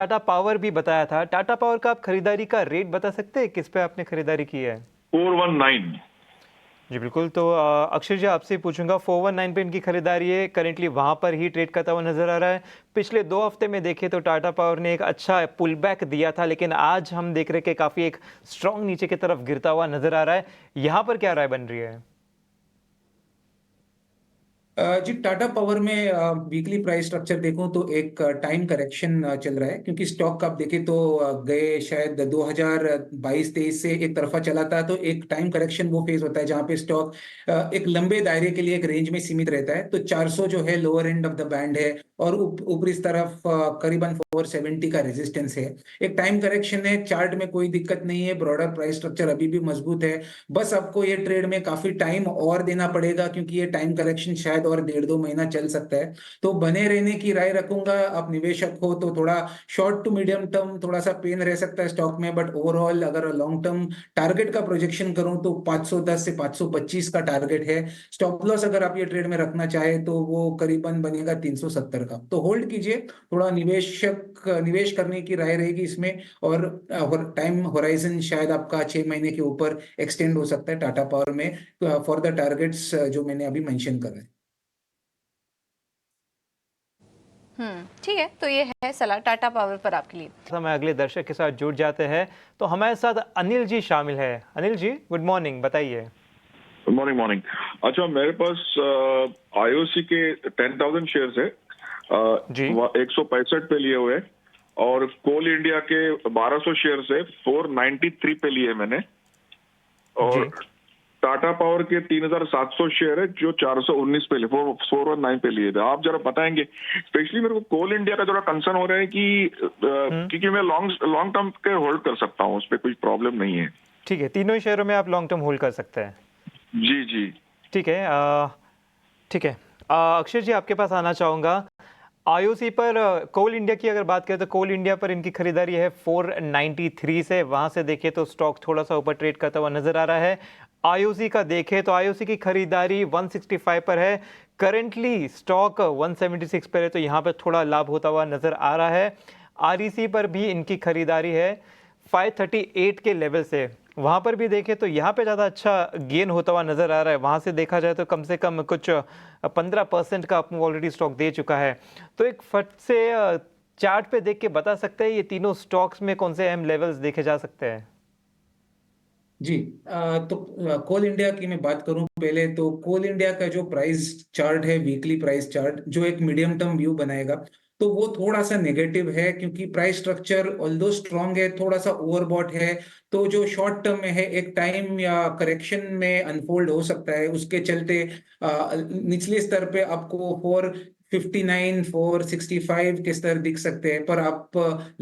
Tata power भी बताया था। टाटा पावर का आप खरीदारी का रेट बता सकते हैं, किस पे आपने खरीदारी की है? 419। जी बिल्कुल। तो अक्षय जी आपसे पूछूंगा, 419 पे इनकी खरीदारी है, करेंटली वहां पर ही ट्रेड करता हुआ नजर आ रहा है। पिछले 2 हफ्ते में देखें तो टाटा पावर ने एक अच्छा पुल बैक दिया था, लेकिन आज हम देख रहे हैं कि काफी एक स्ट्रॉन्ग नीचे की तरफ गिरता हुआ नजर आ रहा है। यहाँ पर क्या राय बन रही है? जी, टाटा पावर में वीकली प्राइस स्ट्रक्चर देखूं तो एक टाइम करेक्शन चल रहा है, क्योंकि स्टॉक आप देखें तो गए शायद 2022-23 से एक तरफा चला था, तो एक टाइम करेक्शन वो फेज होता है जहां पे स्टॉक एक लंबे दायरे के लिए एक रेंज में सीमित रहता है। तो 400 जो है lower end of the band है, और ऊपरी तरफ करीबन 470 का रेजिस्टेंस है। एक टाइम करेक्शन है, चार्ट में कोई दिक्कत नहीं है, ब्रॉडर प्राइस स्ट्रक्चर अभी भी मजबूत है। बस आपको ये ट्रेड में काफी टाइम और देना पड़ेगा, क्योंकि ये टाइम करेक्शन शायद और 1.5-2 महीना चल सकता है। तो बने रहने की राय रखूंगा। आप निवेशक हो तो थोड़ा शॉर्ट टू मीडियम टर्म थोड़ा सा पेन रह सकता है स्टॉक में, बट ओवरऑल अगर लॉन्ग टर्म टारगेट का प्रोजेक्शन करूं तो 510 से 525 का टारगेट है। स्टॉप लॉस अगर आप ये ट्रेड में रखना चाहे तो वो करीबन बनेगा 370 का। तो होल्ड कीजिए, थोड़ा निवेश करने की राय रहेगी इसमें। और टाइम होराइजन शायद आपका 6 महीने के ऊपर एक्सटेंड हो सकता है टाटा पावर में, फॉर द टारगेट्स जो मैंने अभी मेंशन कर रहे हैं। ठीक है, तो ये है सलाह टाटा पावर पर आपके लिए। समय अगले दर्शक के साथ जुड़ जाते हैं, तो हमारे साथ अनिल जी शामिल है। अनिल जी गुड मॉर्निंग, बताइए। Morning morning. अच्छा, मेरे पास आईओसी के 10,000 शेयर्स है, जी 165 पे लिए हुए, और कोल इंडिया के 1200 शेयर्स है, 493 पे लिए मैंने, और जी टाटा पावर के 3,700 शेयर है जो 419 पे लिए, 419 पे लिए थे। आप जरा बताएंगे, स्पेशली मेरे को कोल इंडिया का थोड़ा कंसर्न हो रहा है कि क्योंकि मैं लॉन्ग टर्म के होल्ड कर सकता हूँ, उस पर कोई प्रॉब्लम नहीं है। ठीक है, तीनों ही शेयरों में आप लॉन्ग टर्म होल्ड कर सकते हैं। जी जी। ठीक है। ठीक है। अक्षय जी आपके पास आना चाहूँगा। आईओसी पर कोल इंडिया की अगर बात करें तो कोल इंडिया पर इनकी खरीदारी है 493 से, वहां से देखें तो स्टॉक थोड़ा सा ऊपर ट्रेड करता हुआ नजर आ रहा है। आईओसी का देखें तो आईओसी की खरीदारी 165 पर है, करेंटली स्टॉक 176 पर है, तो यहाँ पर थोड़ा लाभ होता हुआ नजर आ रहा है। आरईसी पर भी इनकी खरीदारी है 538 के लेवल से, वहां पर भी देखें तो यहाँ पे ज़्यादा अच्छा गेन होता हुआ नजर आ रहा है। वहां से देखा जाए तो कम से कम कुछ 15% का अपमूव ऑलरेडी स्टॉक दे चुका है। तो एक फट से चार्ट पे देख के बता सकते हैं ये तीनों स्टॉक्स में कौन से अहम लेवल्स देखे जा सकते हैं? जी, तो कोल इंडिया की मैं बात करूं पहले, तो कोल इंडिया का जो प्राइस चार्ट है, वीकली प्राइस चार्ट जो एक मीडियम टर्म व्यू बनाएगा, तो वो थोड़ा सा नेगेटिव है, क्योंकि प्राइस स्ट्रक्चर ऑल्दो स्ट्रांग है, थोड़ा सा ओवरबॉट है। तो जो शॉर्ट टर्म में है, एक टाइम या करेक्शन में अनफोल्ड हो सकता है, उसके चलते निचले स्तर पे आपको 459 465 के स्तर दिख सकते हैं। पर आप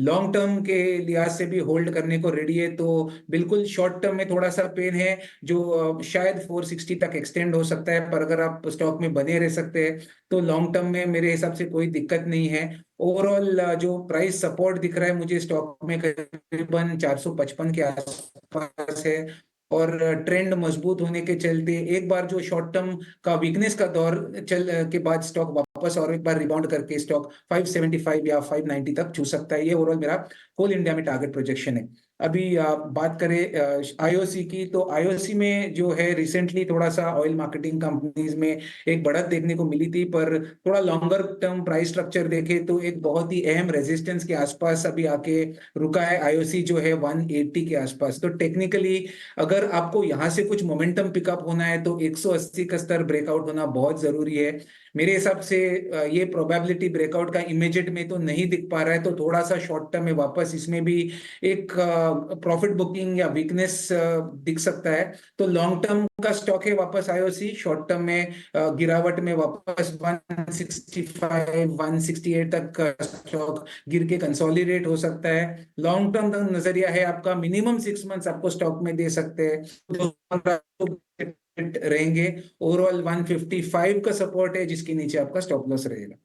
लॉन्ग टर्म के लिहाज से भी होल्ड करने को रेडी है, तो बिल्कुल शॉर्ट टर्म में थोड़ा सा पेन है, जो शायद 460 तक एक्सटेंड हो सकता है, पर अगर आप स्टॉक में बने रह सकते हैं तो लॉन्ग टर्म में मेरे हिसाब से कोई दिक्कत नहीं है। ओवरऑल जो प्राइस सपोर्ट दिख रहा है मुझे स्टॉक में करीबन 455 के आसपास है, और ट्रेंड मजबूत होने के चलते एक बार जो शॉर्ट टर्म का वीकनेस का दौर चल के बाद स्टॉक वापस और एक बार रिबाउंड करके स्टॉक 575 या 590 तक छू सकता है। ये ओवरऑल मेरा कोल इंडिया में टारगेट प्रोजेक्शन है। अभी आप बात करें आईओसी की, तो आईओसी में जो है रिसेंटली थोड़ा सा ऑयल मार्केटिंग कंपनीज में एक बढ़त देखने को मिली थी, पर थोड़ा लॉन्गर टर्म प्राइस स्ट्रक्चर देखे तो एक बहुत ही अहम रेजिस्टेंस के आसपास अभी आके रुका है आईओसी, जो है 180 के आसपास। तो टेक्निकली अगर आपको यहाँ से कुछ मोमेंटम पिकअप होना है तो 180 का स्तर ब्रेकआउट होना बहुत जरूरी है। मेरे हिसाब से ये प्रोबेबिलिटी ब्रेकआउट का इमीडिएट में तो नहीं दिख पा रहा है, तो थोड़ा सा शॉर्ट टर्म में वापस इसमें भी एक प्रॉफिट बुकिंग या वीकनेस दिख सकता है। तो लॉन्ग टर्म का स्टॉक है वापस आईओसी, शॉर्ट टर्म में गिरावट में वापस 165 168 तक का स्टॉक गिर के कंसोलिडेट हो सकता है। लॉन्ग टर्म का नजरिया है आपका, मिनिमम 6 मंथ्स आपको स्टॉक में दे सकते हैं, तो रहेंगे। ओवरऑल 155 का सपोर्ट है जिसके नीचे आपका स्टॉप लॉस रहेगा।